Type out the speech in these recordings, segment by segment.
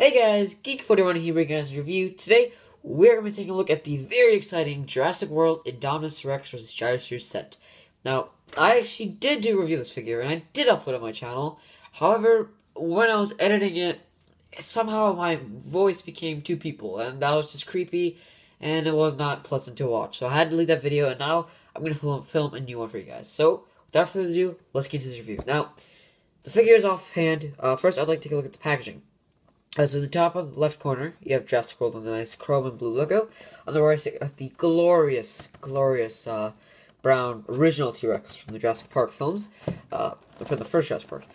Hey guys, Geek41 here bringing us a review. Today, we're going to be taking a look at the very exciting Jurassic World Indominus Rex vs. Gyrosphere set. Now, I actually did review this figure, and I did upload it on my channel. However, when I was editing it, somehow my voice became two people, and that was just creepy, and it was not pleasant to watch. So I had to delete that video, and now I'm going to film a new one for you guys. So, without further ado, let's get into this review. Now, the figure is offhand. First, I'd like to take a look at the packaging. So in the top of the left corner, you have Jurassic World on the nice chrome and blue logo. On the right, you have the glorious brown original T-Rex from the Jurassic Park films, from the first Jurassic Park.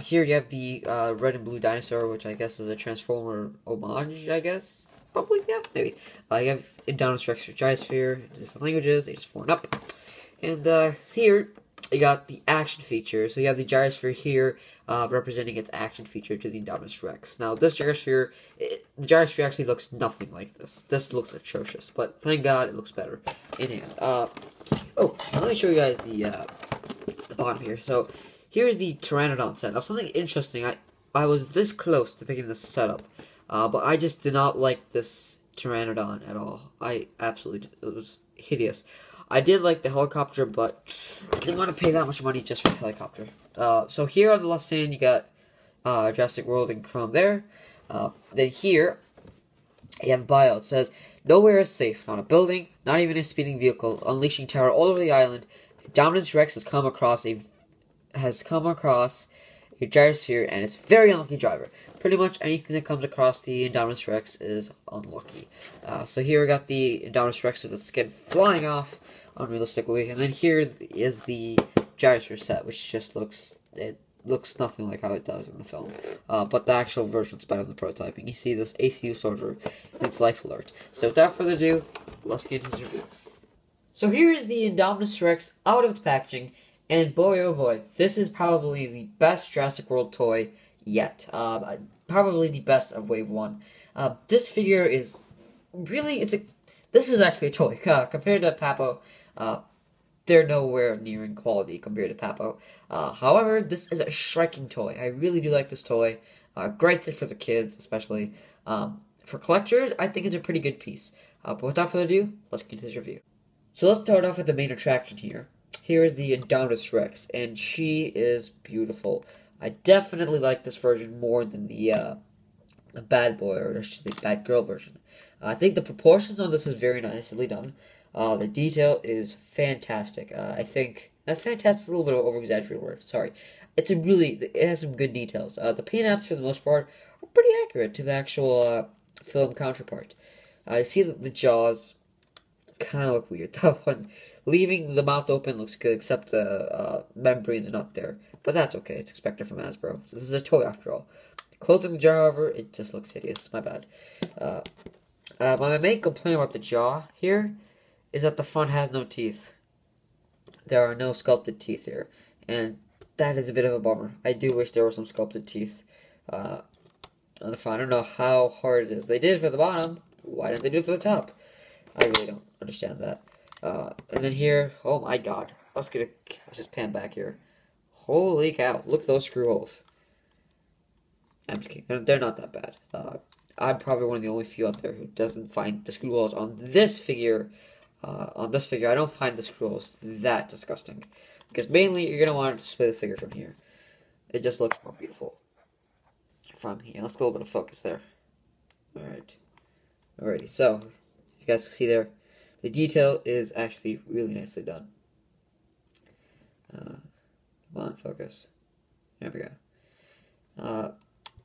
Here you have the red and blue dinosaur, which I guess is a Transformer homage, I guess? Probably, yeah, maybe. You have Indominus Rex for Gyrosphere, different languages, ages 4 and up. And here, you got the action feature. So you have the Gyrosphere here, representing its action feature to the Indominus Rex. Now, this Gyrosphere, the Gyrosphere actually looks nothing like this. This looks atrocious, but thank God it looks better in hand. Now let me show you guys the bottom here. So, here's the Pteranodon set. Now, something interesting, I was this close to picking this setup, but I just did not like this Pteranodon at all. It was hideous. I did like the helicopter, but I didn't want to pay that much money just for the helicopter. So here on the left stand, you got Jurassic World in chrome there. Then here, you have bio. It says, "Nowhere is safe, not a building, not even a speeding vehicle, unleashing terror all over the island. Indominus Rex has come across a gyrosphere and its very unlucky driver. Pretty much anything that comes across the Indominus Rex is unlucky." So here we got the Indominus Rex with the skin flying off unrealistically, and then here is the Gyrosphere set, which just looks nothing like how it does in the film. But the actual version's better than the prototyping. You see this ACU soldier, it's life alert. So without further ado, let's get into this review. So here is the Indominus Rex out of its packaging, and boy oh boy, this is probably the best Jurassic World toy yet. Probably the best of Wave 1. This figure is really, this is actually a toy. Compared to Papo, they're nowhere near in quality compared to Papo. However, this is a striking toy. I really do like this toy. Great for the kids, especially. For collectors, I think it's a pretty good piece. But without further ado, let's get into this review. So let's start off with the main attraction here. Here is the Indominus Rex, and she is beautiful. I definitely like this version more than the bad boy, or I should say bad girl version. I think the proportions on this is very nicely done. The detail is fantastic. I think that fantastic is a little bit of an over-exaggerated word. Sorry. It has some good details. The paint apps, for the most part, are pretty accurate to the actual film counterpart. I see that the jaws kind of look weird. The one leaving the mouth open looks good, except the membranes are not there. But that's okay. It's expected from Hasbro. So this is a toy after all. The clothing jar, however, it just looks hideous. My bad. My main complaint about the jaw here is that the front has no teeth. There are no sculpted teeth here, and that is a bit of a bummer. I do wish there were some sculpted teeth on the front. I don't know how hard it is. They did it for the bottom. Why didn't they do it for the top? I really don't understand that. And then here, oh my god. Let's just pan back here. Holy cow, look at those screw holes. I'm just kidding. They're not that bad. I'm probably one of the only few out there who doesn't find the screw holes on this figure. I don't find the screw holes that disgusting. Because mainly, you're going to want to display the figure from here. It just looks more beautiful from here. Let's get a little bit of focus there. Alright. Alrighty, so, you guys can see there, the detail is actually really nicely done. Come on, focus. There we go.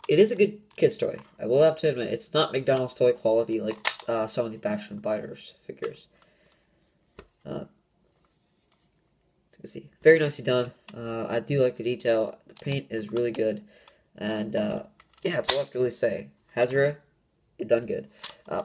It is a good kid's toy. I will have to admit, it's not McDonald's toy quality like some of the Bastion Biters figures. As you can see, very nicely done. I do like the detail. The paint is really good. And, yeah, that's all I have to really say. Hasbro, it done good.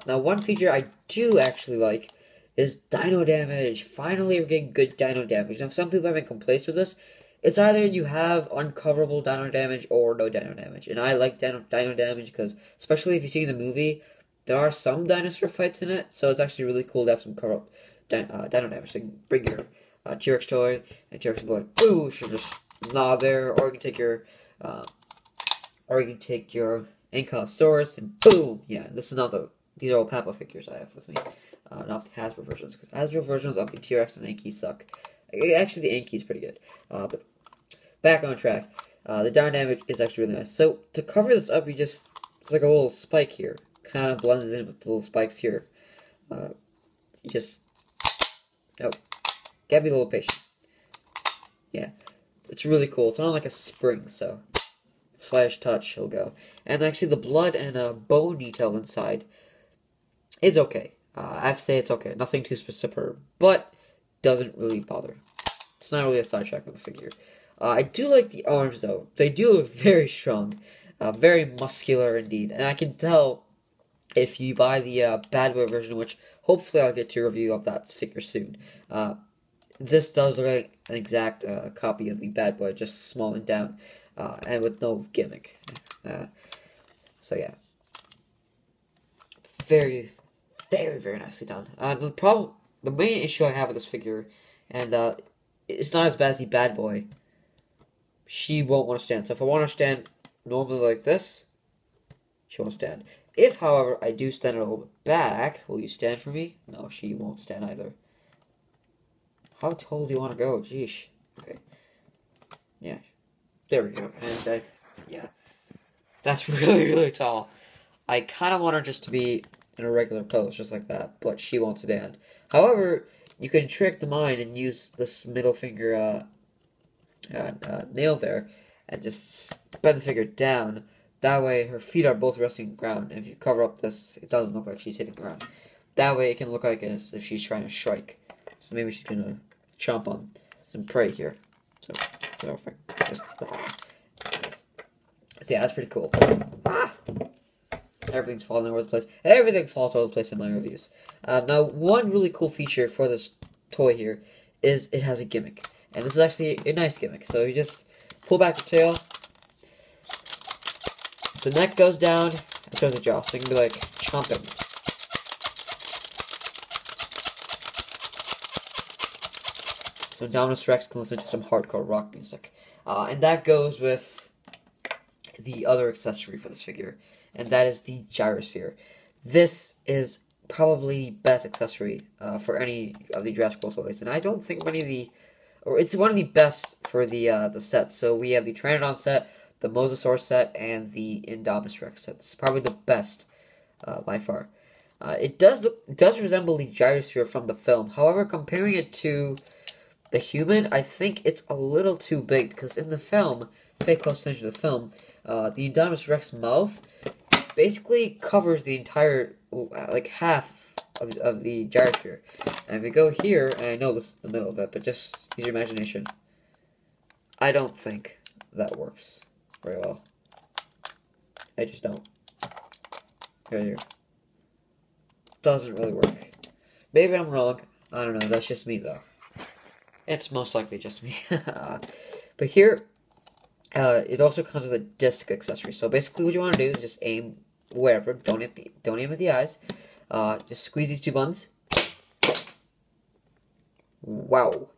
Now, one feature I do actually like is dino damage. Finally, we're getting good dino damage. Now, some people have been complaints with this. It's either you have uncoverable dino damage or no dino damage. And I like dino damage because, especially if you see in the movie, there are some dinosaur fights in it. So it's actually really cool to have some coverable dino damage. So you can bring your T-Rex toy, and T-Rex can go like, boosh, or just gnaw there. Or you can take your Ankylosaurus, and boom! Yeah, this is not these are all Papa figures I have with me. Not the Hasbro versions, because Hasbro versions of the T-Rex and Anky suck. Actually, the Anky's pretty good. But back on track. The dynamic is actually really nice. So, to cover this up, it's like a little spike here. Kind of blends in with the little spikes here. You just, gotta be a little patient. Yeah, it's really cool. It's on like a spring, so slash touch, he'll go. And actually, the blood and bone detail inside is okay. I have to say it's okay. Nothing too superb, but doesn't really bother. It's not really a sidetrack of the figure. I do like the arms, though. They do look very strong. Very muscular, indeed. And I can tell if you buy the Bad Boy version, which hopefully I'll get to a review of that figure soon. This does look like an exact copy of the Bad Boy, just smalling down, and with no gimmick. So, yeah. Very, very, very nicely done. The main issue I have with this figure, and it's not as bad as the Bad Boy, she won't want to stand. So if I want her to stand normally like this, she won't stand. If, however, I do stand a little bit back, will you stand for me? No, she won't stand either. How tall do you want to go? Jeesh. Okay. Yeah. There we go. And yeah. That's really, really tall. I kind of want her just to be in a regular pose, just like that, but she won't stand. However, you can trick the mind and use this middle finger nail there, and just bend the figure down. That way, her feet are both resting on the ground, and if you cover up this, it doesn't look like she's hitting the ground. That way, it can look like as if she's trying to strike. So maybe she's gonna chomp on some prey here. So yeah, that's pretty cool. Everything's falling over the place. Everything falls over the place in my reviews. Now, one really cool feature for this toy here is it has a gimmick. And this is actually a nice gimmick. So you just pull back the tail, the neck goes down, and shows the jaw. So you can be like chomping. So Indominus Rex can listen to some hardcore rock music. And that goes with the other accessory for this figure, and that is the Gyrosphere. This is probably the best accessory for any of the Jurassic World toys, and I don't think it's one of the best for the set. So we have the Pteranodon set, the Mosasaurus set, and the Indominus Rex set. It's probably the best by far. It does resemble the Gyrosphere from the film. However, comparing it to the human, I think it's a little too big, because in the film, pay close attention to the film, the Indominus Rex mouth basically covers the entire, like half of the Gyrosphere. And if we go here, and I know this is the middle of it, but just use your imagination. I don't think that works very well. I just don't. Here. Doesn't really work. Maybe I'm wrong. I don't know. That's just me, though. It's most likely just me. But here, it also comes with a disc accessory. So basically what you want to do is just aim wherever. Don't aim at the eyes. Just squeeze these two buttons. Wow.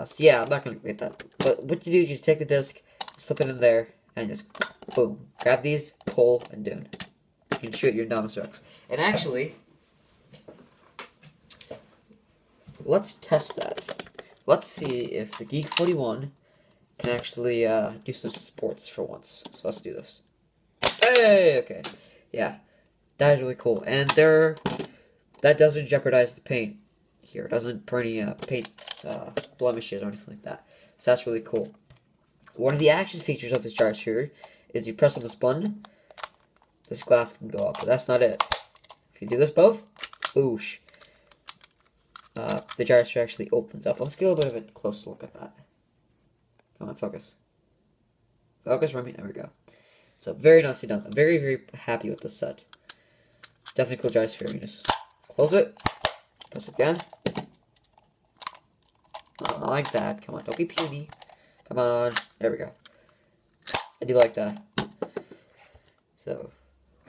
So yeah, I'm not going to get that. But what you do is you just take the disc, slip it in there, and just boom. Grab these, pull, and done. You can shoot your Indominus Rex. And actually, let's test that. Let's see if the Geek 41 can actually do some sports for once. So let's do this. Hey, okay. Yeah, that is really cool. And that doesn't jeopardize the paint here. It doesn't put any paint blemishes or anything like that. So that's really cool. One of the action features of this Gyrosphere is you press on this button, this glass can go up, but that's not it. If you do this both, oosh. The Gyrosphere actually opens up. Let's get a little bit of a close look at that. Come on, focus. Focus for me. There we go. So, very nicely done. I'm very, very happy with this set. Definitely cool Gyrosphere. You just close it. Press it again. Not like that. Come on, don't be puny. Come on. There we go. I do like that. So,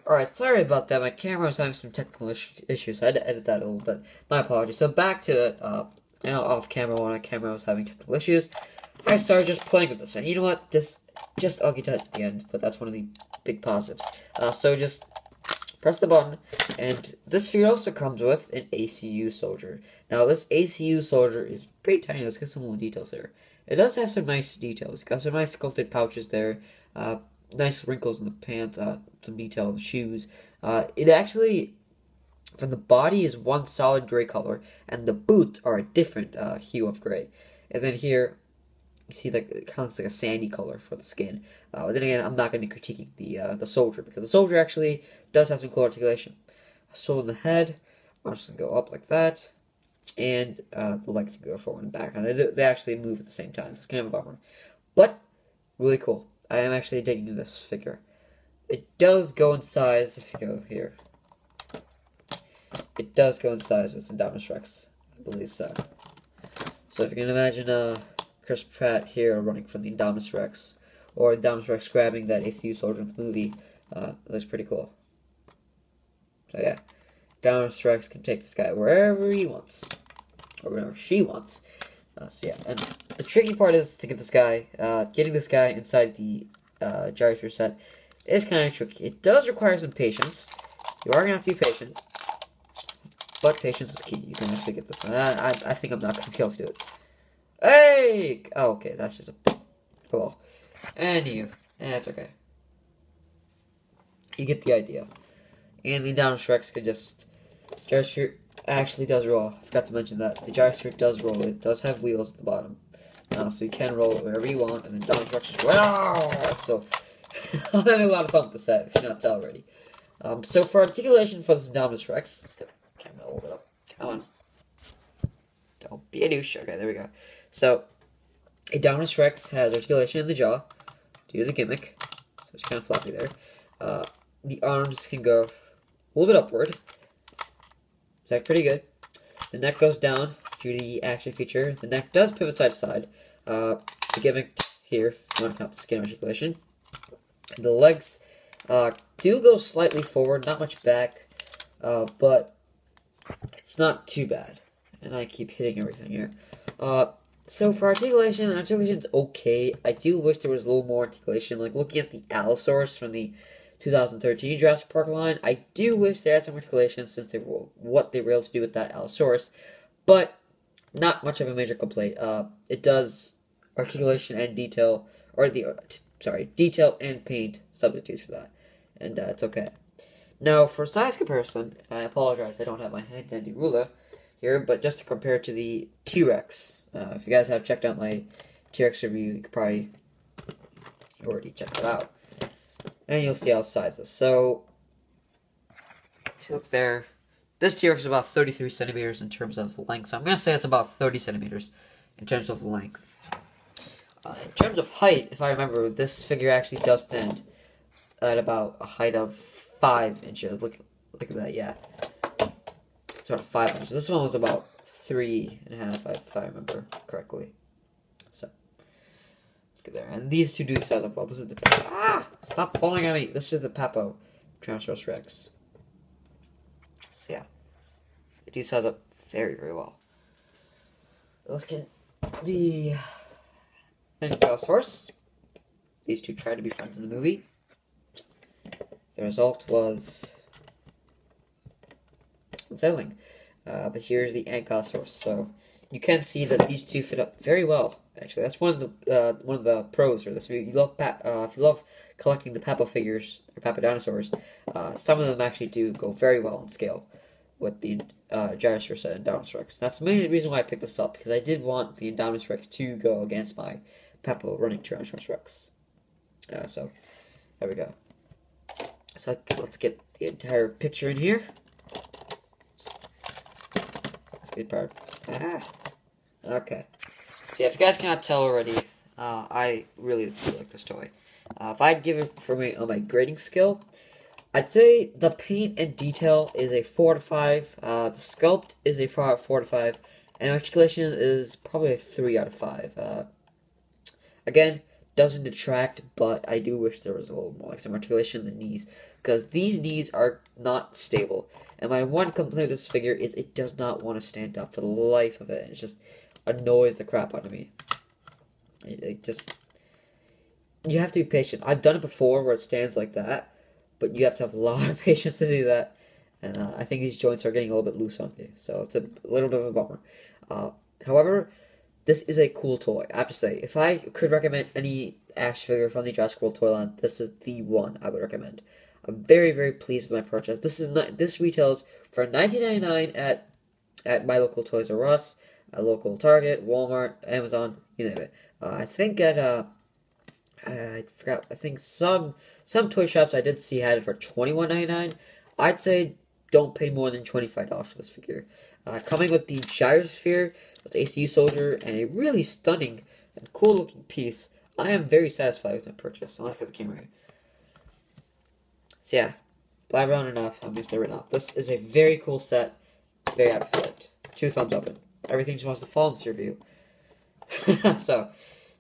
alright, sorry about that. My camera was having some technical issues. So I had to edit that a little bit. My apologies. So back to it. Off camera, when my camera was having technical issues, I started just playing with this. And you know what? I'll get to that at the end, but that's one of the big positives. So just press the button, and this figure also comes with an ACU soldier. Now this ACU soldier is pretty tiny. Let's get some more details there. It does have some nice details. It's got some nice sculpted pouches there, nice wrinkles in the pants, some detail in the shoes. It actually, from the body, is one solid gray color, and the boots are a different hue of gray. And then here, you see, like, it kind of looks like a sandy color for the skin. But then again, I'm not going to be critiquing the soldier, because the soldier actually does have some cool articulation. A sword in the head, arms can go up like that, and the legs can go forward and back. And they actually move at the same time, so it's kind of a bummer. But, really cool. I am actually digging this figure. It does go in size, if you go here. It does go in size with Indominus Rex. I believe so. So if you can imagine Chris Pratt here running from the Indominus Rex, or Indominus Rex grabbing that ACU soldier in the movie, it looks pretty cool. So yeah, Indominus Rex can take this guy wherever he wants, or wherever she wants. So yeah, and the tricky part is to get this guy, getting this guy inside the Gyrosphere set is kind of tricky. It does require some patience. You are going to have to be patient, but patience is key. You can actually get this one. I think I'm not going to be able to do it. Hey! Oh, okay, that's just a... Well, anywho, it's okay. You get the idea. And the Indominus Rex can just... Gyrosphere actually does roll. I forgot to mention that. The Gyrosphere does roll. It does have wheels at the bottom. So you can roll it wherever you want, and then Indominus Rex just... Wow! So, I'm having a lot of fun with the set, if you not tell already. So for articulation for this Indominus Rex... Let's get the camera a little bit up. Come on. Don't be a douche. Okay, there we go. So, Indominus Rex has articulation in the jaw, due to the gimmick, so it's kind of floppy there. The arms can go a little bit upward. Is that pretty good? The neck goes down due to the action feature. The neck does pivot side to side. The gimmick here, if you want to count the skin articulation. The legs do go slightly forward, not much back, but it's not too bad. And I keep hitting everything here. So for articulation's okay. I do wish there was a little more articulation. Like looking at the Allosaurus from the 2013 Jurassic Park line, I do wish they had some articulation since they were what they were able to do with that Allosaurus. But not much of a major complaint. It does articulation and detail, or detail and paint substitutes for that, and it's okay. Now for size comparison, I apologize, I don't have my hand dandy ruler here, but just to compare to the T-Rex, if you guys have checked out my T-Rex review, you could probably already check that out. And you'll see how size is. So, if you look there, this T-Rex is about 33 centimeters in terms of length. So I'm going to say it's about 30 centimeters in terms of length. In terms of height, if I remember, this figure actually does stand at about a height of 5 inches. Look at that, yeah. It's about 5 inches. This one was about 3.5, if I remember correctly. So, let's get there. And these two do size up well. This is the... Stop falling at me! This is the Papo Tyrannosaurus Rex. So yeah, they do size up very, very well. Let's get the Gyrosaurus. These two tried to be friends in the movie. The result was unsettling. But here's the Ankylosaurus. So you can see that these two fit up very well. Actually, that's one of the pros for this. If you love collecting the Papo figures or Papo dinosaurs, some of them actually do go very well in scale with the Gyrosphere set and Indominus Rex. That's the main reason why I picked this up, because I did want the Indominus Rex to go against my Papo running Tyrannosaurus Rex. So there we go. So let's get the entire picture in here. Let's get part. Okay. So yeah, if you guys cannot tell already, I really do like this toy. If I'd give it for me on my grading scale, I'd say the paint and detail is a 4 out of 5. The sculpt is a 4 out of 5, and articulation is probably a 3 out of 5. Again, doesn't detract, but I do wish there was a little more, like some articulation in the knees, because these knees are not stable. And my one complaint with this figure is it does not want to stand up for the life of it. It just annoys the crap out of me. It just, you have to be patient. I've done it before where it stands like that, but you have to have a lot of patience to do that. And I think these joints are getting a little bit loose on me, so it's a little bit of a bummer. However, this is a cool toy. I have to say, if I could recommend any action figure from the Jurassic World toy line, this is the one I would recommend. I'm very, very pleased with my purchase. This retails for $19.99 at my local Toys R Us, a local Target, Walmart, Amazon, you name it. I think at I forgot. I think some toy shops I did see had it for $21.99. I'd say don't pay more than $25 for this figure. Coming with the Gyrosphere, with the ACU Soldier, and a really stunning and cool looking piece, I am very satisfied with my purchase. I'll look at the camera here. So yeah, blabber on enough. I'm just right now. This is a very cool set. Very happy with it. 2 thumbs up. Everything just wants to fall in this review. So,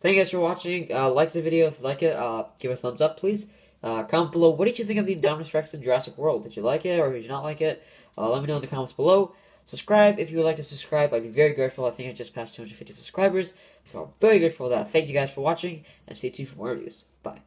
thank you guys for watching. Like the video if you like it. Give it a thumbs up, please. Comment below. What did you think of the Indominus Rex in Jurassic World? Did you like it or did you not like it? Let me know in the comments below. Subscribe if you would like to subscribe. I'd be very grateful. I think I just passed 250 subscribers. So I'm very grateful for that. Thank you guys for watching and stay tuned for more reviews. Bye.